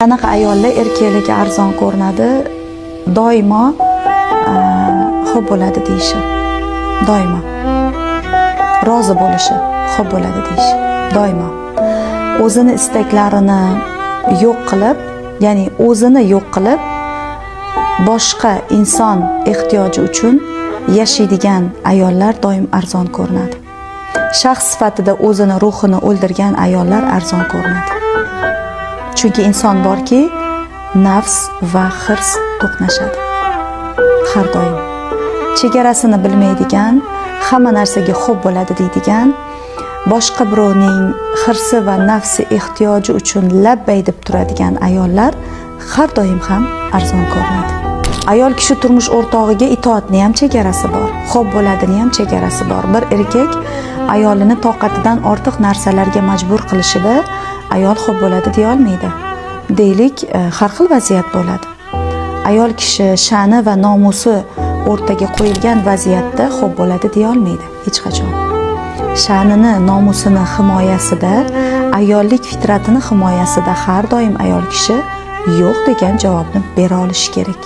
Qanaqa ayollar erkaklarga arzon ko'rinadi? Doimo xo'p bo'ladi deyishi. Doimo. Rozi bo'lishi, xo'p bo'ladi deyishi. Doimo. O'zini istaklarini yo'q qilib, ya'ni o'zini yo'q qilib, boshqa inson ehtiyoji uchun yashaydigan ayollar doim arzon ko'rinadi. Shaxs sifatida o'zini ruhini o'ldirgan ayollar arzon ko'rinadi. Chunki inson borki, nafs va hirs to'qnashadi. Har doim. Chegarasini bilmaydigan, hamma narsaga xo'p bo'ladi deydigan, boshqa birovning hirsi va nafsi ehtiyoji uchun labbay deb turadigan ayollar har doim ham arzon ko'rinadi. Ayol kishi turmush o'rtog'iga itoatni ham chegarasi bor, xo'p bo'ladini ham chegarasi bor. Bir erkak ayolini toqatidan ortiq narsalarga majbur qilishida ayol xo'p bo'ladi deya olmaydi. Deylik, har xil vaziyat bo'ladi. Ayol kishi sha'ni va nomusi o'rtaga qo'yilgan vaziyatda xo'p bo'ladi deya olmaydi hech qachon. Sha'nini, nomusini himoyasida, ayollik fitratini himoyasida har doim ayol kishi yo'q degan javobni bera olishi kerak.